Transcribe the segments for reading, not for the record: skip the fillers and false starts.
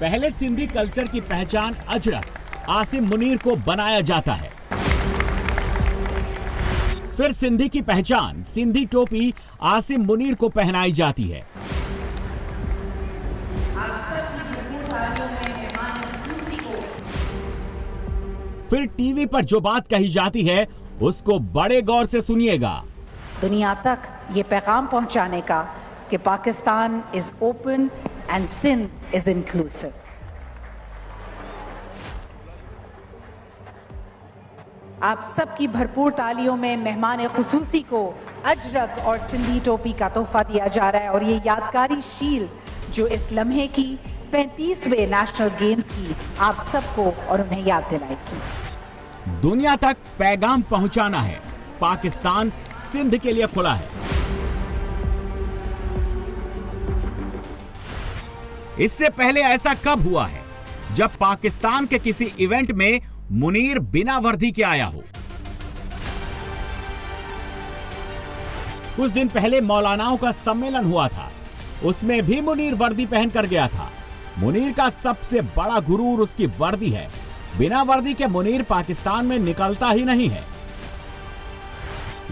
पहले सिंधी कल्चर की पहचान अजरक आसिम मुनीर को बनाया जाता है। फिर सिंधी की पहचान सिंधी टोपी आसिम मुनीर को पहनाई जाती है। आप सबकी भरपूर तालियों में मेहमान खुसूसी को। फिर टीवी पर जो बात कही जाती है उसको बड़े गौर से सुनिएगा। दुनिया तक ये पैगाम पहुंचाने का कि Pakistan is open and Sindh is inclusive. आप सबकी भरपूर तालियों में मेहमान खुसूसी को अजरक और सिंधी टोपी का तोहफा दिया जा रहा है और ये यादगारी शील्ड जो इस लम्हे की 35वें नेशनल गेम्स की आप सबको और उन्हें याद दिलाएगी। दुनिया तक पैगाम पहुंचाना है, पाकिस्तान सिंध के लिए खुला है। इससे पहले ऐसा कब हुआ है जब पाकिस्तान के किसी इवेंट में मुनीर बिना वर्दी के आया हो? कुछ दिन पहले मौलानाओं का सम्मेलन हुआ था, उसमें भी मुनीर वर्दी पहनकर गया था। मुनीर का सबसे बड़ा गुरूर उसकी वर्दी है। बिना वर्दी के मुनीर पाकिस्तान में निकलता ही नहीं है।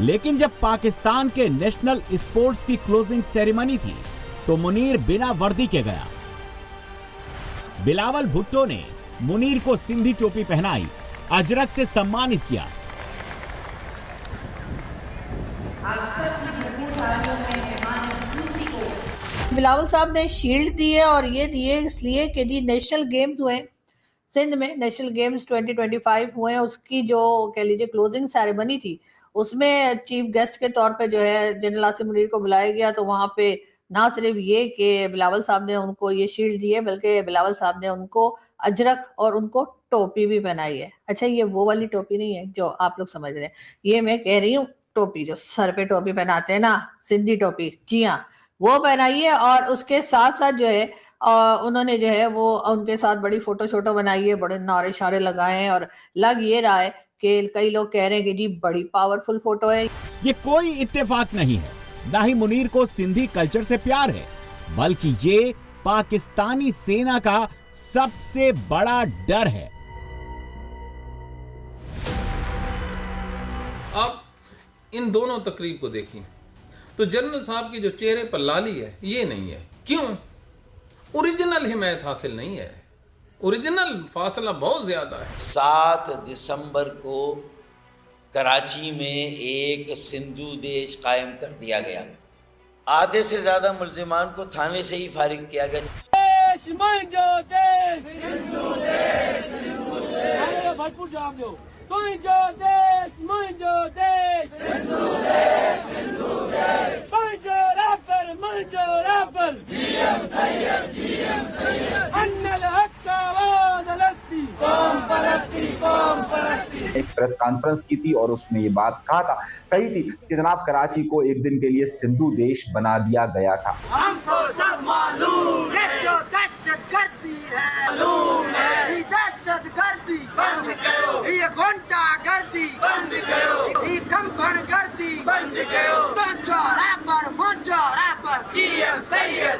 लेकिन जब पाकिस्तान के नेशनल स्पोर्ट्स की क्लोजिंग सेरेमनी थी तो मुनीर बिना वर्दी के गया। बिलावल भुट्टो ने मुनीर को सिंधी टोपी पहनाई, अजरक से सम्मानित किया। आप सबकी भरपूर तालियों में मेहमान खुसूसी को। बिलावल साहब ने शील्ड दिए और ये दिए इसलिए कि जी नेशनल गेम्स हुए सिंध में, नेशनल गेम्स 2025 हुए, उसकी जो कह लीजिए क्लोजिंग सेरेमनी थी उसमें चीफ गेस्ट के तौर पे जो है जनरल आसिम मुनीर को बुलाया गया। तो वहां पे ना सिर्फ ये कि बिलावल साहब ने उनको ये शील्ड दिए बल्कि बिलावल साहब ने उनको अजरक और उनको टोपी भी पहनाई है। अच्छा, ये वो वाली टोपी नहीं है जो आप लोग समझ रहे हैं, ये मैं कह रही हूँ टोपी जो सर पे टोपी पहनाते हैं ना, सिंधी टोपी, जी हाँ, वो पहनाई है। और उसके साथ साथ जो है उन्होंने जो है वो उनके साथ बड़ी फोटो शोटो बनाई है, बड़े नारे शारे लगाए हैं और लग ये रहा है कि कई लोग कह रहे हैं कि जी बड़ी पावरफुल फोटो है। ये कोई इत्तेफाक नहीं है, ना ही मुनीर को सिंधी कल्चर से प्यार है, बल्कि ये पाकिस्तानी सेना का सबसे बड़ा डर है। आप इन दोनों तकरीब को देखिए तो जनरल साहब की जो चेहरे पर लाली है ये नहीं है। क्यों? ओरिजिनल हिमायत हासिल नहीं है, ओरिजिनल फासला बहुत ज्यादा है। 7 दिसंबर को कराची में एक सिंधु देश कायम कर दिया गया। आधे से ज्यादा मुल्जिमान को थाने से ही फारिग किया गया। भरपूर जवाब दो। मुझो देश, मुझो देश, सिंधु देश, सिंधु देश, मुझो रैपर, जीएम सैयद, अन्नल हक्का वाद अलस्ती, कौम परस्ती। एक प्रेस कॉन्फ्रेंस की थी और उसमें ये बात कही थी कि जनाब कराची को एक दिन के लिए सिंधु देश बना दिया गया था। हमको सब मालूम है जो दहशतगर्दी है, मालूम है ये दहशतगर्दी बंद करो, ये गुंडागर्दी बंद करो, ये कंपनगर्दी बंद करो। तो मुझो रैपर, जीएम सैयद,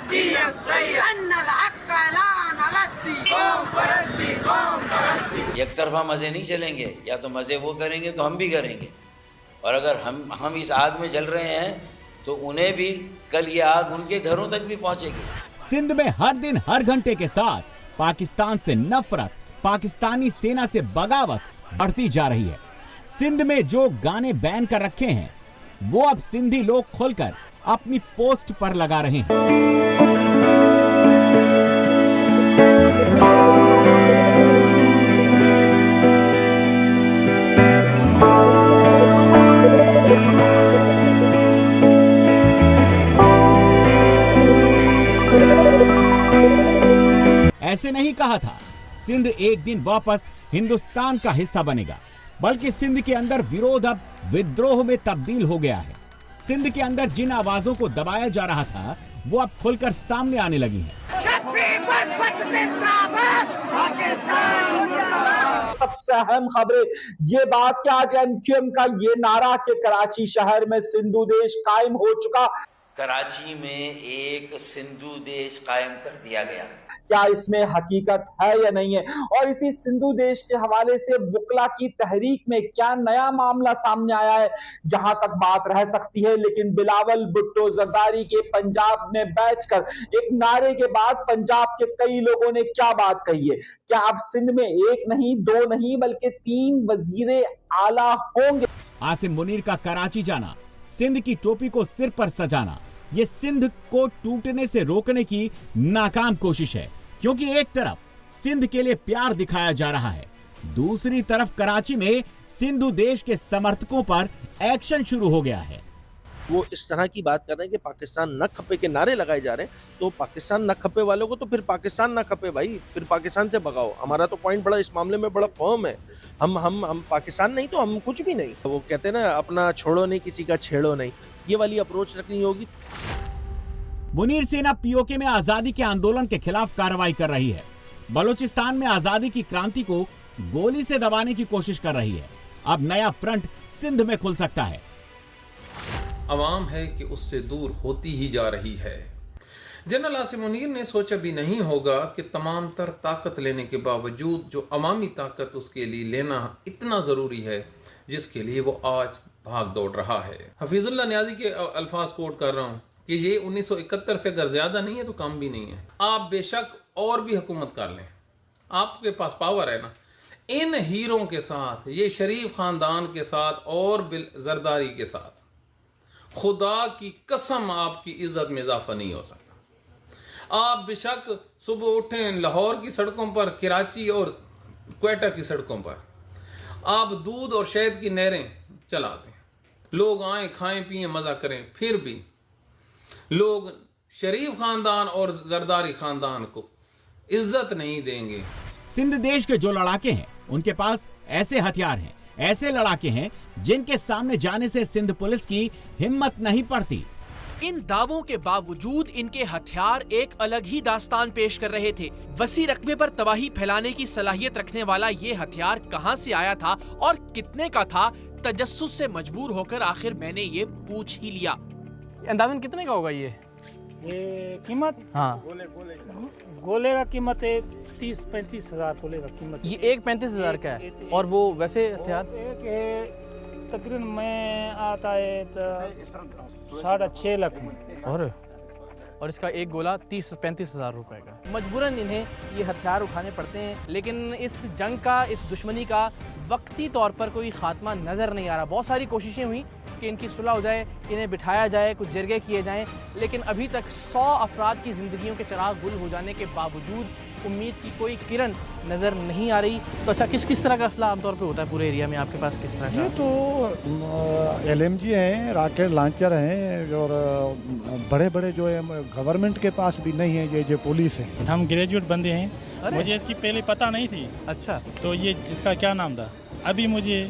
अन्नल हक्का लान अलस्ती, कौम परस्ती। एक तरफा मजे नहीं चलेंगे, या तो मजे वो करेंगे तो हम भी करेंगे, और अगर हम इस आग में जल रहे हैं तो उन्हें भी कल ये आग उनके घरों तक भी पहुंचेगी। सिंध में हर दिन हर घंटे के साथ पाकिस्तान से नफरत, पाकिस्तानी सेना से बगावत बढ़ती जा रही है। सिंध में जो गाने बैन कर रखे हैं वो अब सिंधी लोग खोलकर अपनी पोस्ट पर लगा रहे हैं। ऐसे नहीं कहा था सिंध एक दिन वापस हिंदुस्तान का हिस्सा बनेगा, बल्कि सिंध के अंदर विरोध अब विद्रोह में तब्दील हो गया है। सिंध के अंदर जिन आवाजों को दबाया जा रहा था वो अब खुलकर सामने आने लगी हैं। सबसे अहम खबरें ये बात कि आज एमक्यूएम का ये नारा कि कराची शहर में सिंधु देश कायम हो चुका। कराची में एक सिंधु देश कायम कर दिया गया। क्या इसमें हकीकत है या नहीं है। और इसी सिंधु देश के हवाले से वकला की तहरीक में क्या नया मामला सामने आया है, जहां तक बात रह सकती है। लेकिन बिलावल भुट्टो जरदारी के पंजाब में बैठकर एक नारे के बाद पंजाब के कई लोगों ने क्या बात कही है। क्या अब सिंध में एक नहीं, दो नहीं, बल्कि 3 वजीरे आला होंगे। आसिम मुनीर का कराची जाना, सिंध की टोपी को सिर पर सजाना, ये सिंध को टूटने से रोकने की नाकाम कोशिश है। क्योंकि एक तरफ सिंध के लिए प्यार दिखाया जा रहा है, दूसरी तरफ कराची में सिंधु देश के समर्थकों पर एक्शन शुरू हो गया है। वो इस तरह की बात कर रहे हैं कि पाकिस्तान न खपे के नारे लगाए जा रहे हैं, तो पाकिस्तान न खपे वालों को तो फिर पाकिस्तान न खपे भाई, फिर पाकिस्तान से भगाओ। हमारा तो पॉइंट बड़ा इस मामले में बड़ा फर्म है। हम पाकिस्तान नहीं तो हम कुछ भी नहीं। वो कहते हैं ना, अपना छोड़ो नहीं किसी का छेड़ो नहीं, ये वाली अप्रोच रखनी होगी। मुनीर सेना पीओके में आजादी के आंदोलन के खिलाफ कार्रवाई कर रही है। बलूचिस्तान में आजादी की क्रांति को गोली से दबाने की कोशिश कर रही है। अब नया फ्रंट सिंध में खुल सकता है। अवाम है कि उससे दूर होती ही जा रही है। जनरल आसिम मुनीर ने सोचा भी नहीं होगा कि तमाम तर ताकत लेने के बावजूद जो अवामी ताकत उसके लिए लेना इतना ज़रूरी है, जिसके लिए वो आज भाग दौड़ रहा है। हफीजुल्लाह नियाजी के अल्फाज कोट कर रहा हूँ कि ये 1971 से अगर ज़्यादा नहीं है तो कम भी नहीं है। आप बेशक और भी हुकूमत कर लें, आपके पास पावर है ना। इन हीरों के साथ, ये शरीफ ख़ानदान के साथ और जरदारी के साथ, खुदा की कसम आपकी इज्जत में इजाफा नहीं हो सकता। आप बेशक सुबह उठें लाहौर की सड़कों पर, कराची और क्वेटा की सड़कों पर, आप दूध और शहद की नहरें चला दें, लोग आए खाएं पिएं मज़ा करें, फिर भी लोग शरीफ खानदान और जरदारी खानदान को इज्जत नहीं देंगे। सिंध देश के जो लड़ाके हैं, उनके पास ऐसे हथियार हैं, ऐसे लड़ाके हैं जिनके सामने जाने से सिंध पुलिस की हिम्मत नहीं पड़ती। इन दावों के बावजूद इनके हथियार एक अलग ही दास्तान पेश कर रहे थे। वसी रकबे पर तबाही फैलाने की सलाहियत रखने वाला ये हथियार कहां से आया था और कितने का था, तजस्सुस से मजबूर होकर आखिर मैंने ये पूछ ही लिया। अंदाजन कितने का होगा ये कीमत? हाँ, गोले का कीमत है 30-35 हज़ार गोले का कीमत। ये एक 35,000 का है। और वो वैसे हथियार तकरीबन में आता है 6.5 लाख में। और इसका एक गोला 30-35 हज़ार रुपए का। मजबूरन इन्हें ये हथियार उठाने पड़ते हैं, लेकिन इस जंग का, इस दुश्मनी का वक्ती तौर पर कोई खात्मा नज़र नहीं आ रहा। बहुत सारी कोशिशें हुई कि इनकी सुलह हो जाए, इन्हें बिठाया जाए, कुछ जरगे किए जाएं, लेकिन अभी तक 100 अफराद की ज़िंदगियों के चिराग गुल हो जाने के बावजूद उम्मीद की कोई किरण नज़र नहीं आ रही। तो अच्छा, किस तरह का असला आमतौर पे होता है पूरे एरिया में आपके पास? किस तरह का? ये तो LMG हैं, रॉकेट लॉन्चर हैं, और बड़े बड़े जो है गवर्नमेंट के पास भी नहीं है, ये पुलिस है। हम ग्रेजुएट बंदे हैं, मुझे इसकी पहले पता नहीं थी। अच्छा, तो ये इसका क्या नाम था? अभी मुझे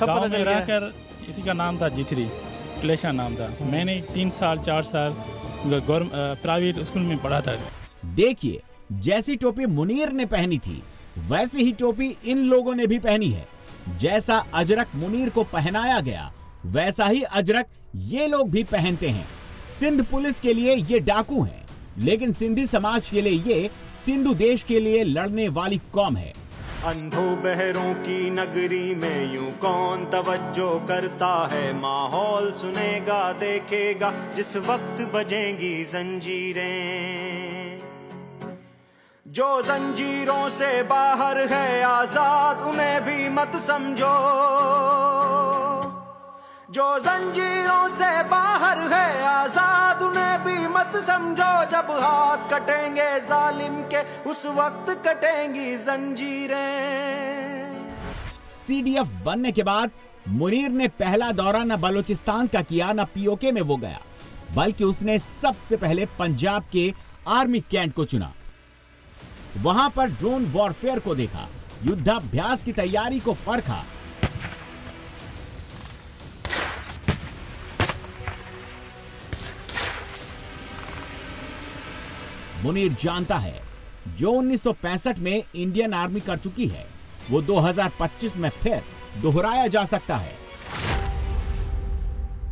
सब पता चल रहा। इसी का नाम था जिथरी, क्लेशा नाम था। मैंने 3 साल 4 साल प्राइवेट स्कूल में पढ़ा था। देखिए, जैसी टोपी मुनीर ने पहनी थी, वैसी ही टोपी इन लोगों ने भी पहनी है। जैसा अजरक मुनीर को पहनाया गया, वैसा ही अजरक ये लोग भी पहनते हैं। सिंध पुलिस के लिए ये डाकू हैं, लेकिन सिंधी समाज के लिए ये सिंधु देश के लिए लड़ने वाली कौम है। अंधों बहरों की नगरी में यूं कौन तवज्जो करता है, माहौल सुनेगा देखेगा जिस वक्त बजेंगी जंजीरें। जो जंजीरों से बाहर है आजाद, उन्हें भी मत समझो। जो जंजीरों से बाहर है आजाद, उन्हें भी मत समझो। जब हाथ कटेंगे जालिम के, उस वक्त कटेंगी जंजीरें। CDF बनने के बाद मुनीर ने पहला दौरा न बलूचिस्तान का किया, न POK में वो गया, बल्कि उसने सबसे पहले पंजाब के आर्मी कैंट को चुना। वहां पर ड्रोन वॉरफेयर को देखा, युद्धाभ्यास की तैयारी को परखा। मुनीर जानता है, जो 1965 में इंडियन आर्मी कर चुकी है, वो 2025 में फिर दोहराया जा सकता है।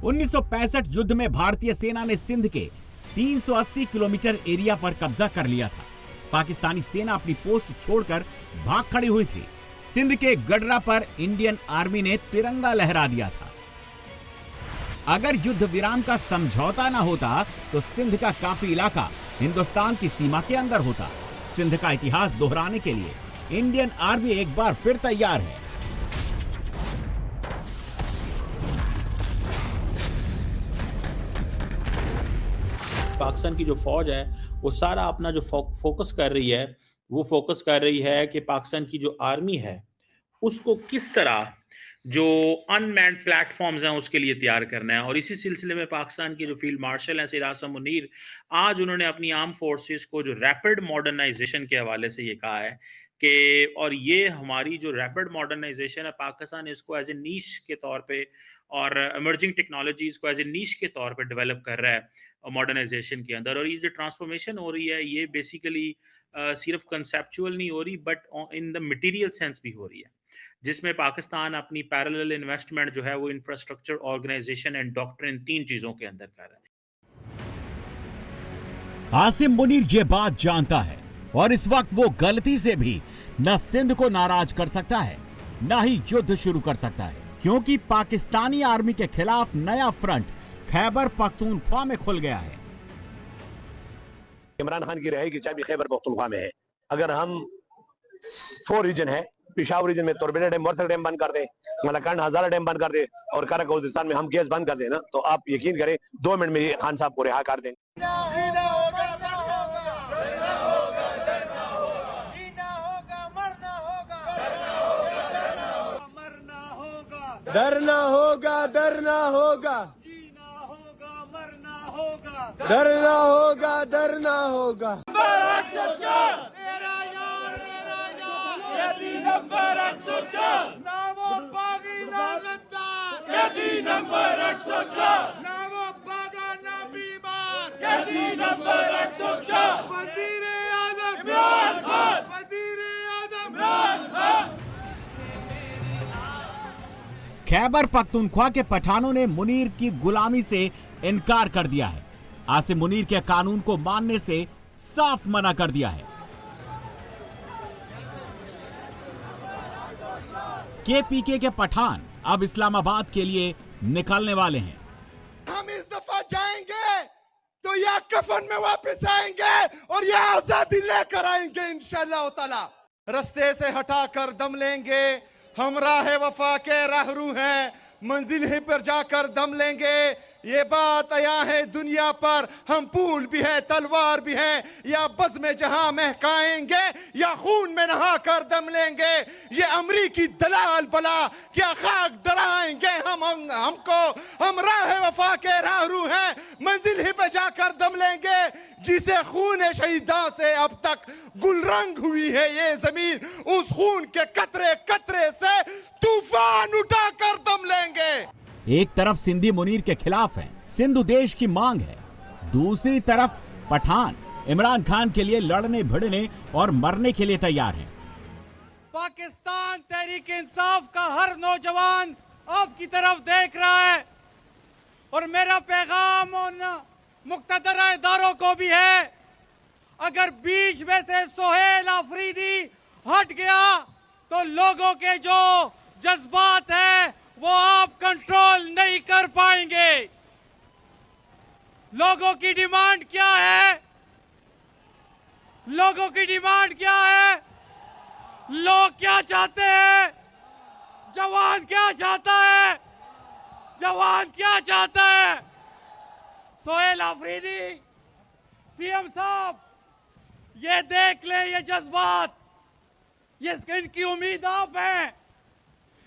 1965 युद्ध में भारतीय सेना ने सिंध के 380 किलोमीटर एरिया पर कब्जा कर लिया था। पाकिस्तानी सेना अपनी पोस्ट छोड़कर भाग खड़ी हुई थी। सिंध के गडरा पर इंडियन आर्मी ने तिरंगा लहरा दिया था। अगर युद्ध विराम का समझौता न होता तो सिंध का काफी इलाका हिंदुस्तान की सीमा के अंदर होता। सिंध का इतिहास दोहराने के लिए इंडियन आर्मी एक बार फिर तैयार है। पाकिस्तान की जो फौज है वो सारा अपना जो फोकस कर रही है वो फोकस कर रही है कि पाकिस्तान की जो आर्मी है उसको किस तरह जो अनमैन्ड प्लेटफॉर्म्स हैं उसके लिए तैयार करना है। और इसी सिलसिले में पाकिस्तान के जो फील्ड मार्शल हैं सैयद आसिम मुनीर, आज उन्होंने अपनी आर्म फोर्सेस को जो रैपिड मॉडर्नाइजेशन के हवाले से ये कहा है कि और ये हमारी जो रैपिड मॉडर्नाइजेशन है पाकिस्तान इसको एज ए नीश के तौर पे और इमर्जिंग टेक्नोलॉजीज को एज ए नीश के तौर पे डेवलप कर रहा है मॉडर्नाइजेशन के अंदर। और ये जो ट्रांसफॉर्मेशन हो रही है ये बेसिकली सिर्फ कंसेप्चुअल नहीं हो रही but in the material sense भी हो रही है, जिसमें पाकिस्तान अपनी पैरेलल इन्वेस्टमेंट जो है वो इंफ्रास्ट्रक्चर, ऑर्गेनाइजेशन एंड डॉक्ट्रिन, 3 चीजों के अंदर कर रहा है। आसिम मुनीर ये बात जानता है और इस वक्त वो गलती से भी न सिंध को नाराज कर सकता है न ही युद्ध शुरू कर सकता है, क्योंकि पाकिस्तानी आर्मी के खिलाफ नया फ्रंट खैबर पख्तूनख्वा में खुल गया है। इमरान खान की रहाई की चाबी खैबर पख्तूनख्वा में है। अगर हम 4 रीजन है, पेशावर रीजन में तोरबेला डैम, मोरथल डैम बंद कर दे, मलकान हजारा डैम बंद कर दे और कराकोस्तान में हम गैस बंद कर दे ना, तो आप यकीन करें 2 मिनट में खान साहब को रिहा कर देंगे। डरना होगा, डरना होगा, जीना होगा, मरना होगा, डरना होगा, डरना होगा। खैबर पख्तूनख्वा के पठानों ने मुनीर की गुलामी से इनकार कर दिया है। आसिम मुनीर के कानून को मानने से साफ मना कर दिया है। केपीके के पठान अब इस्लामाबाद के लिए निकलने वाले हैं। हम इस दफा जाएंगे तो या कफन में वापस आएंगे और या आजादी लेकर आएंगे इंशाअल्लाह ताला। रास्ते से हटाकर दम लेंगे, हम राह वफा के राहरू हैं, मंजिल ही पर जाकर दम लेंगे। ये बात आया है दुनिया पर, हम फूल भी है, तलवार भी है, या बज़ में जहां महकाएंगे या खून में नहा कर दम लेंगे। ये अमरीकी दलाल बला क्या खाक डराएंगे हमको, हम राह वफा के राहरू हैं, मंजिल ही पे जाकर दम लेंगे। जिसे खून शहीदा से अब तक गुलरंग हुई है ये जमीन, उस खून के कतरे कतरे से तूफान उठाकर दम लेंगे। एक तरफ सिंधी मुनीर के खिलाफ है, सिंधु देश की मांग है, दूसरी तरफ पठान इमरान खान के लिए लड़ने भिड़ने और मरने के लिए तैयार हैं। पाकिस्तान तहरीक इंसाफ का हर नौजवान आपकी तरफ देख रहा है और मेरा पैगाम उन मुक्तदर इदारों को भी है, अगर बीच में से सोहेल आफरीदी हट गया तो लोगों के जो जज्बात है वो आप कंट्रोल नहीं कर पाएंगे। लोगों की डिमांड क्या है? लोगों की डिमांड क्या है? लोग क्या चाहते हैं? जवान क्या चाहता है? जवान क्या चाहता है? सोहेल आफरीदी, सीएम साहब, ये देख ले, ये जज्बात, ये इनकी उम्मीद आप हैं,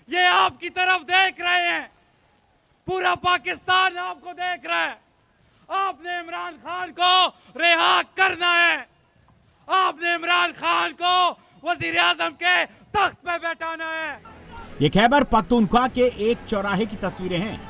ये आपकी तरफ देख रहे हैं, पूरा पाकिस्तान आपको देख रहा है। आपने इमरान खान को रिहा करना है, आपने इमरान खान को वजीर आजम के तख्त पे बैठाना है। ये खैबर पख्तूनख्वा के एक चौराहे की तस्वीरें हैं।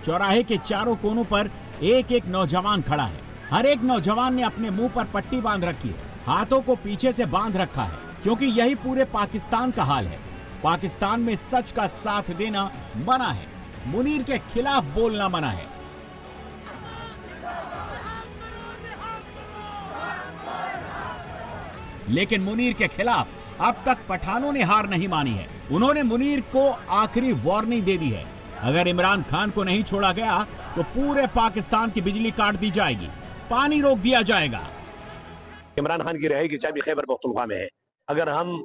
चौराहे के चारों कोनों पर एक एक नौजवान खड़ा है। हर एक नौजवान ने अपने मुंह पर पट्टी बांध रखी है, हाथों को पीछे से बांध रखा है, क्योंकि यही पूरे पाकिस्तान का हाल है। पाकिस्तान में सच का साथ देना मना है, मुनीर के खिलाफ बोलना मना है। लेकिन मुनीर के खिलाफ अब तक पठानों ने हार नहीं मानी है। उन्होंने मुनीर को आखिरी वार्निंग दे दी है, अगर इमरान खान को नहीं छोड़ा गया तो पूरे पाकिस्तान की बिजली काट दी जाएगी, पानी रोक दिया जाएगा। इमरान खान की रिहाई की चाबी खैबर पख्तूनख्वा में है। अगर हम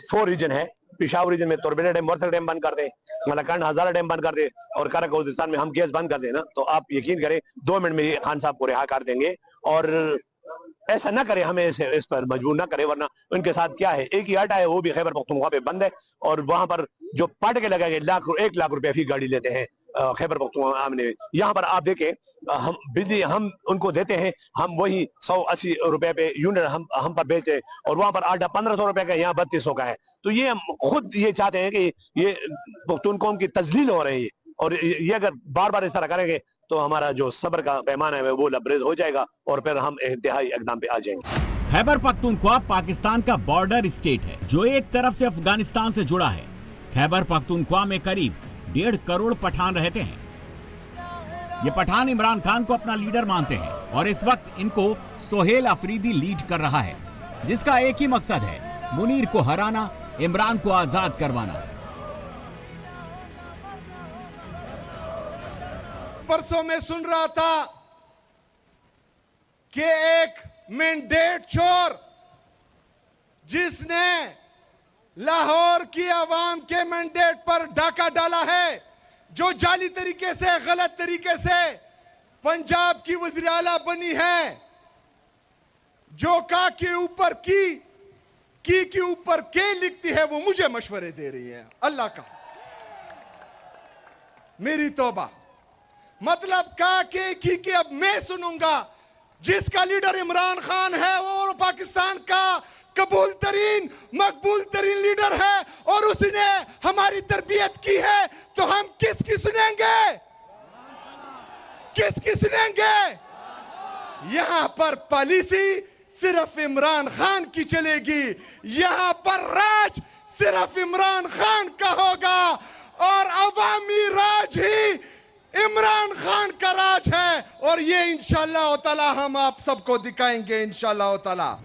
4 रीजन है, पेशावर रीजन में तोरबेला डैम, मोरथल डैम बंद कर दे, मलाकंड हजारा डैम बंद कर दे और कराकोस्तान में हम गैस बंद कर देना, तो आप यकीन करें 2 मिनट में खान साहब को रिहा कर देंगे। और ऐसा ना करे, हमें इस पर मजबूर ना करे, वरना उनके साथ क्या है, एक ही आटा है, वो भी खैबर पख्तूनख्वा पे बंद है और वहां पर जो पाट के लगाए 1 लाख रुपए फी गाड़ी लेते हैं खैबर पख्तूनख्वा में। यहाँ पर आप देखें, हम बिजली हम उनको देते हैं, हम वही 180 रुपए पे यूनिट हम पर बेचते हैं और वहां पर आटा 1500 रुपए का, यहाँ 3200 का है। तो ये हम खुद ये चाहते हैं कि ये पख्तूनख्वा की तजलील हो रही है और ये अगर बार बार इस तरह करेंगे तो हमारा जो सब्र का पैमाना है वो लबरेज हो जाएगा और फिर हम इंतहाई इकदाम पे आ जाएंगे। खैबर पख्तूनख्वा पाकिस्तान का बॉर्डर स्टेट है जो एक तरफ से अफगानिस्तान से जुड़ा है। खैबर पख्तूनख्वा में करीब 1.5 करोड़ पठान रहते हैं। ये पठान इमरान खान को अपना लीडर मानते हैं और इस वक्त इनको सोहेल अफरीदी लीड कर रहा है, जिसका एक ही मकसद है, मुनीर को हराना, इमरान को आजाद करवाना। परसों में सुन रहा था कि एक मैंडेट चोर जिसने लाहौर की आवाम के मैंडेट पर डाका डाला है, जो जाली तरीके से, गलत तरीके से पंजाब की वज़ीर आला बनी है, जो का के ऊपर की के ऊपर के लिखती है, वो मुझे मशवरे दे रही है। अल्लाह का मेरी तौबा, मतलब का के अब मैं सुनूंगा। जिसका लीडर इमरान खान है वो पाकिस्तान का कबूल तरीन, मकबूल तरीन लीडर है और उसने हमारी तरबियत की है, तो हम किसकी सुनेंगे? किसकी सुनेंगे? यहां पर पॉलिसी सिर्फ इमरान खान की चलेगी, यहां पर राज सिर्फ इमरान खान का होगा और अवामी राज ही इमरान खान का राज है और ये इंशाअल्लाह ताला हम आप सबको दिखाएंगे इंशाअल्लाह ताला।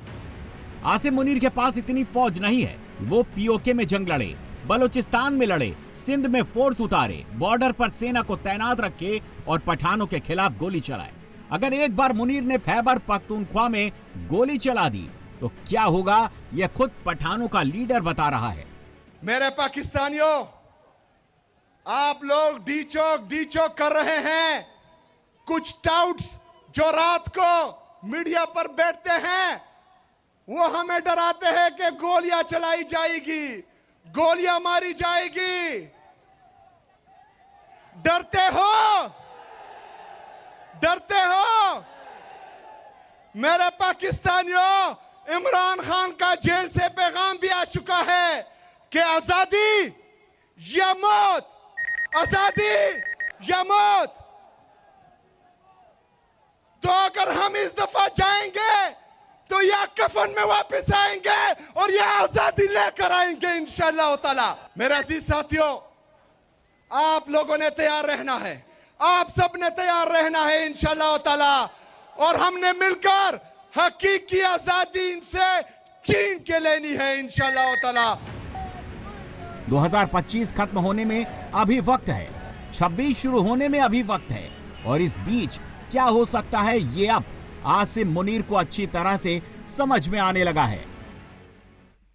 आसिम मुनीर के पास इतनी फौज नहीं है, वो पीओके में जंग लड़े, बलूचिस्तान में लड़े, सिंध में फोर्स उतारे, बॉर्डर पर सेना को तैनात रखे और पठानों के खिलाफ गोली चलाए। अगर एक बार मुनीर ने खैबर पख्तूनख्वा में गोली चला दी तो क्या होगा, यह खुद पठानों का लीडर बता रहा है। मेरे पाकिस्तानियों, आप लोग डी चौक कर रहे हैं। कुछ टाउट्स जो रात को मीडिया पर बैठते हैं वो हमें डराते हैं कि गोलियां चलाई जाएगी, गोलियां मारी जाएगी। डरते हो? डरते हो? मेरे पाकिस्तानियों, इमरान खान का जेल से पैगाम भी आ चुका है कि आजादी या मौत, आजादी या मौत। तो अगर हम इस दफा जाएंगे तो या कफन में वापस आएंगे और या आजादी लेकर आएंगे इंशाअल्लाह ताला। मेरे अजीज साथियों, आप लोगों ने तैयार रहना है, आप सब ने तैयार रहना है इंशाअल्लाह ताला और हमने मिलकर हकीकी आजादी इनसे छीन के लेनी है इंशाअल्लाह ताला। 2025 खत्म होने में अभी वक्त है, 26 शुरू होने में अभी वक्त है और इस बीच क्या हो सकता है, ये अब आसिम मुनीर को अच्छी तरह से समझ में आने लगा है।